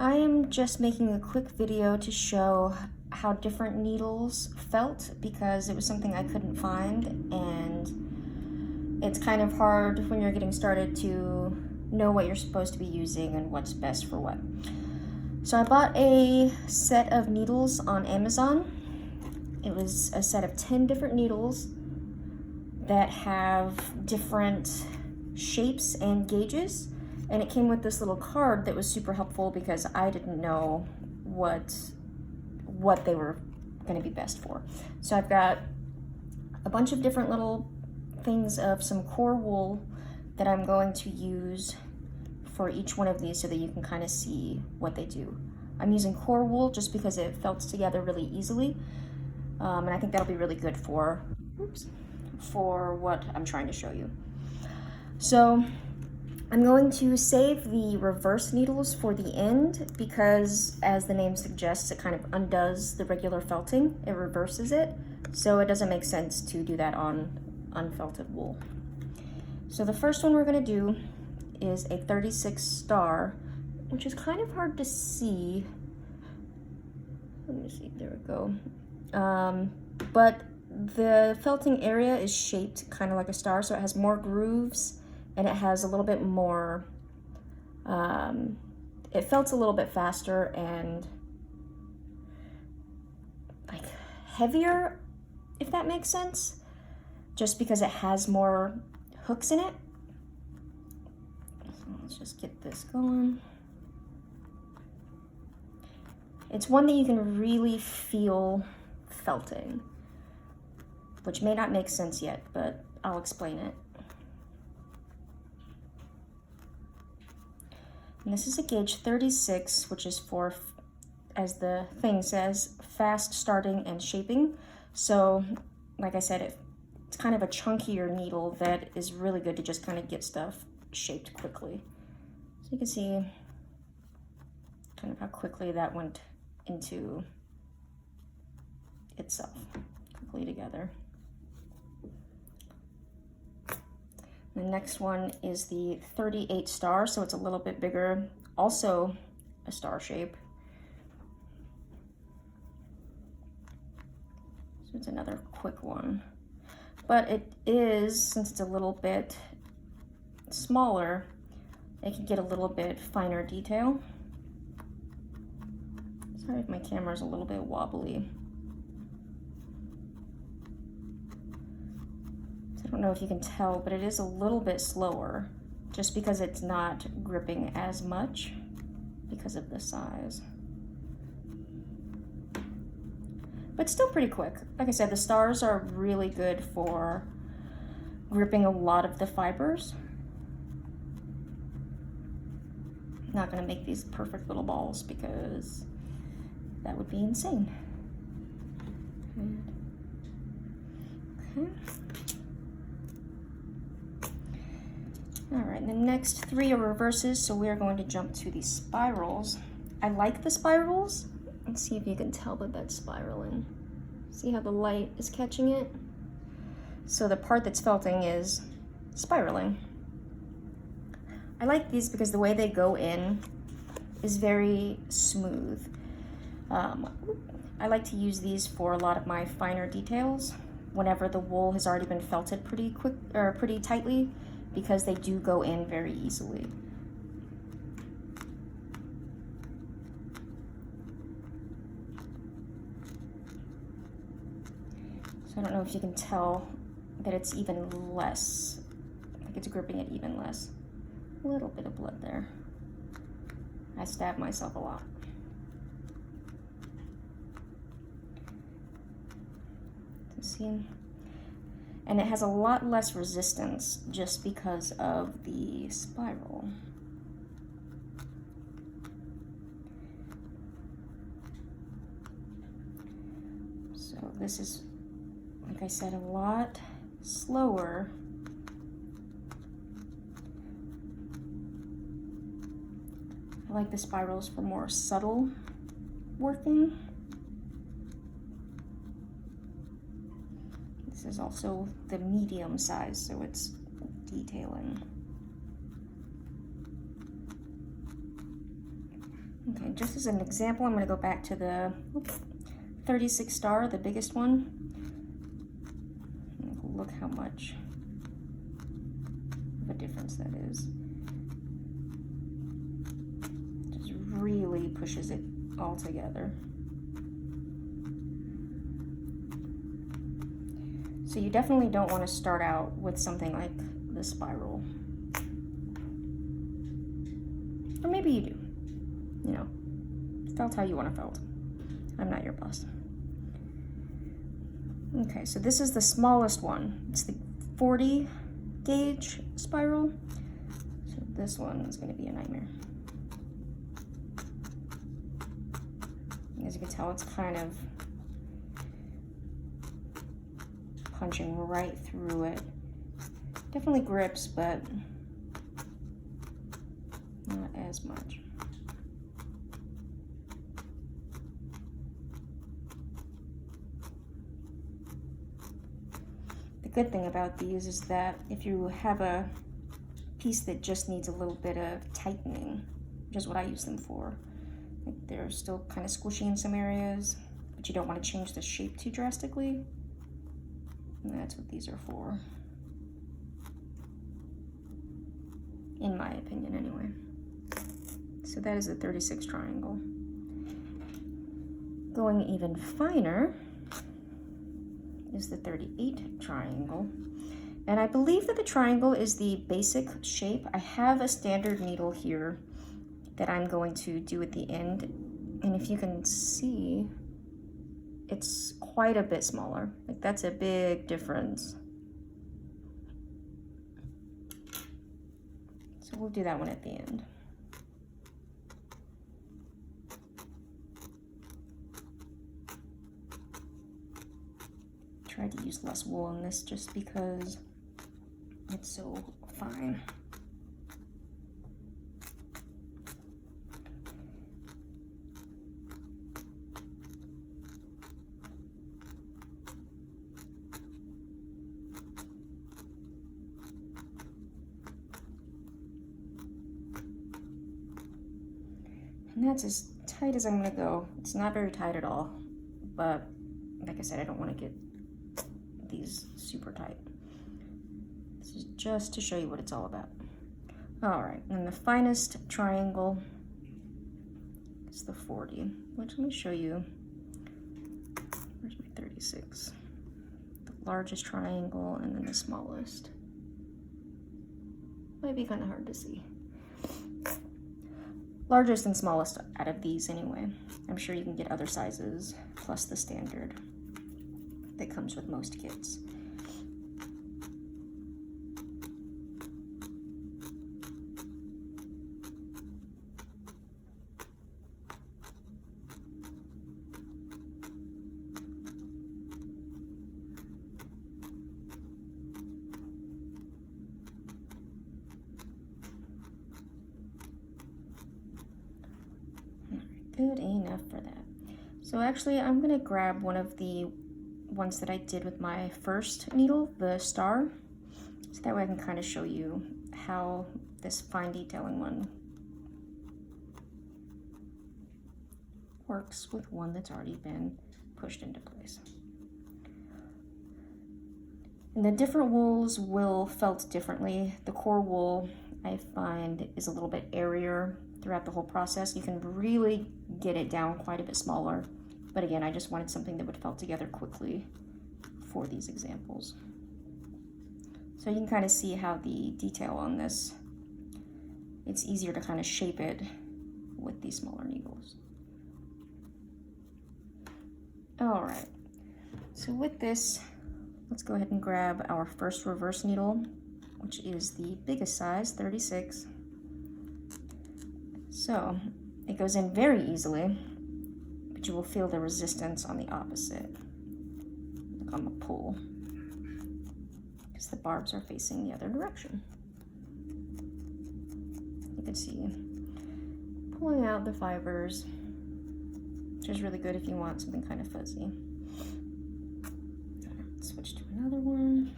I am just making a quick video to show how different needles felt because it was something I couldn't find, and it's kind of hard when you're getting started to know what you're supposed to be using and what's best for what. So I bought a set of needles on Amazon. It was a set of 10 different needles that have different shapes and gauges. And it came with this little card that was super helpful because I didn't know what they were going to be best for. So I've got a bunch of different little things of some core wool that I'm going to use for each one of these so that you can kind of see what they do. I'm using core wool just because it felts together really easily. And I think that'll be really good for what I'm trying to show you. So I'm going to save the reverse needles for the end because, as the name suggests, it kind of undoes the regular felting. It reverses it, so it doesn't make sense to do that on unfelted wool. So the first one we're going to do is a 36 star, which is kind of hard to see. Let me see, there we go. But the felting area is shaped kind of like a star, so it has more grooves and it has a little bit more, it felts a little bit faster and like heavier, if that makes sense, just because it has more hooks in it. So let's just get this going. It's one that you can really feel felting, which may not make sense yet, but I'll explain it. And this is a gauge 36, which is for, as the thing says, fast starting and shaping. So, like I said, it's kind of a chunkier needle that is really good to just kind of get stuff shaped quickly. So you can see kind of how quickly that went into itself, quickly together. The next one is the 38 star, so it's a little bit bigger, also a star shape. So it's another quick one. But it is, since it's a little bit smaller, it can get a little bit finer detail. Sorry if my camera's a little bit wobbly. I don't know if you can tell, but it is a little bit slower just because it's not gripping as much because of the size. But still pretty quick. Like I said, the stars are really good for gripping a lot of the fibers. I'm not gonna make these perfect little balls because that would be insane. Okay. All right, the next three are reverses, so we're going to jump to the spirals. I like the spirals. Let's see if you can tell that that's spiraling. See how the light is catching it? So the part that's felting is spiraling. I like these because the way they go in is very smooth. I like to use these for a lot of my finer details whenever the wool has already been felted pretty quick or pretty tightly, because they do go in very easily. So I don't know if you can tell that it's even less, like it's gripping it even less. A little bit of blood there. I stabbed myself a lot. See? And it has a lot less resistance just because of the spiral. So this is, like I said, a lot slower. I like the spirals for more subtle working. This is also the medium size, so it's detailing. Okay, just as an example, I'm going to go back to the 36 star, the biggest one. Look how much of a difference that is. Just really pushes it all together. So you definitely don't want to start out with something like the spiral. Or maybe you do. You know, felt how you want to felt. I'm not your boss. Okay, so this is the smallest one. It's the 40 gauge spiral. So this one is going to be a nightmare. As you can tell, it's kind of punching right through it. Definitely grips, but not as much. The good thing about these is that if you have a piece that just needs a little bit of tightening, which is what I use them for, like they're still kind of squishy in some areas, but you don't want to change the shape too drastically, and that's what these are for, in my opinion anyway. So that is a 36 triangle. Going even finer is the 38 triangle. And I believe that the triangle is the basic shape. I have a standard needle here that I'm going to do at the end. And if you can see, it's quite a bit smaller. Like that's a big difference. So we'll do that one at the end. Tried to use less wool in this just because it's so fine. And that's as tight as I'm gonna go. It's not very tight at all, but like I said, I don't want to get these super tight. This is just to show you what it's all about. All right, and the finest triangle is the 40, which let me show you. Where's my 36? The largest triangle and then the smallest. Might be kind of hard to see. Largest and smallest out of these anyway. I'm sure you can get other sizes plus the standard that comes with most kits. Good enough for that. So actually I'm gonna grab one of the ones that I did with my first needle, the star, so that way I can kind of show you how this fine detailing one works with one that's already been pushed into place. And the different wools will felt differently. The core wool I find is a little bit airier throughout the whole process. You can really get it down quite a bit smaller. But again, I just wanted something that would felt together quickly for these examples. So you can kind of see how the detail on this, it's easier to kind of shape it with these smaller needles. All right, so with this, let's go ahead and grab our first reverse needle, which is the biggest size, 36. So it goes in very easily, but you will feel the resistance on the opposite, like on the pull, because the barbs are facing the other direction. You can see pulling out the fibers, which is really good if you want something kind of fuzzy. Let's switch to another one.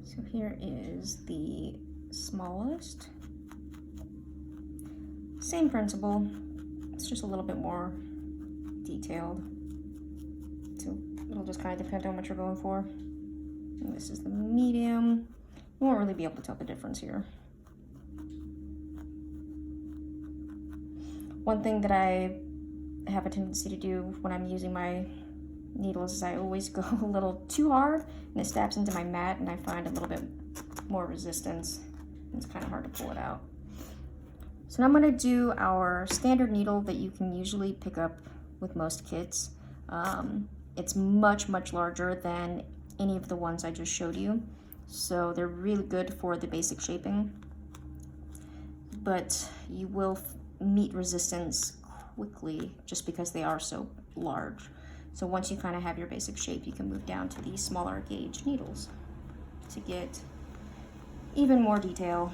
So here is the smallest. Same principle, it's just a little bit more detailed. So it'll just kind of depend on what you're going for. And this is the medium. You won't really be able to tell the difference here. One thing that I have a tendency to do when I'm using my needles is I always go a little too hard and it stabs into my mat, and I find a little bit more resistance. It's kind of hard to pull it out. So now I'm going to do our standard needle that you can usually pick up with most kits. It's much larger than any of the ones I just showed you, so they're really good for the basic shaping, but you will meet resistance quickly just because they are so large. So once you kind of have your basic shape, you can move down to these smaller gauge needles to get even more detail.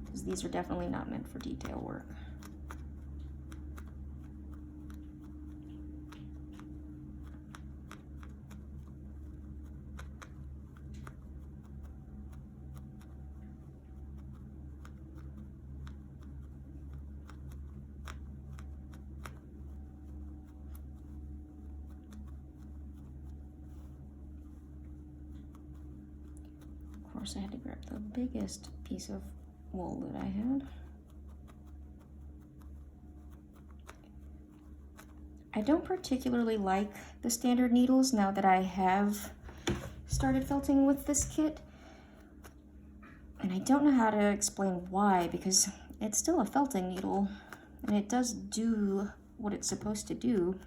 Because these are definitely not meant for detail work. Of course, I had to grab the biggest piece of wool that I had. I don't particularly like the standard needles now that I have started felting with this kit. And I don't know how to explain why, because it's still a felting needle and it does do what it's supposed to do.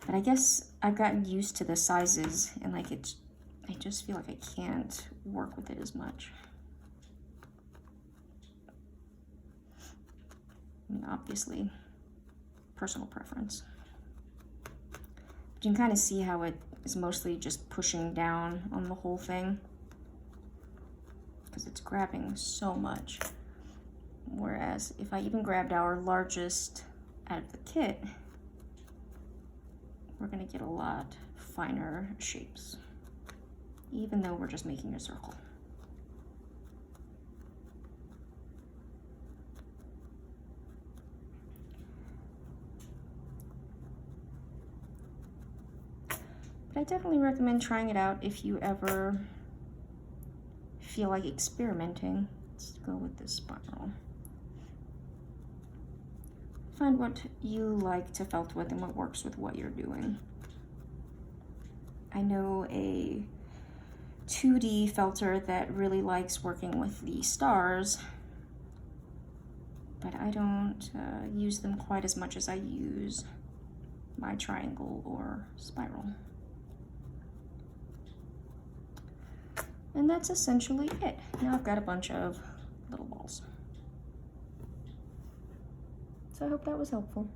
But I guess I've gotten used to the sizes and like I just feel like I can't work with it as much. I mean, obviously, personal preference. But you can kind of see how it is mostly just pushing down on the whole thing because it's grabbing so much. Whereas if I even grabbed our largest out of the kit, we're gonna get a lot finer shapes, even though we're just making a circle. But I definitely recommend trying it out if you ever feel like experimenting. Let's go with this spiral. Find what you like to felt with and what works with what you're doing. I know a 2D felter that really likes working with the stars, but I don't use them quite as much as I use my triangle or spiral. And that's essentially it. Now I've got a bunch of little balls. So I hope that was helpful.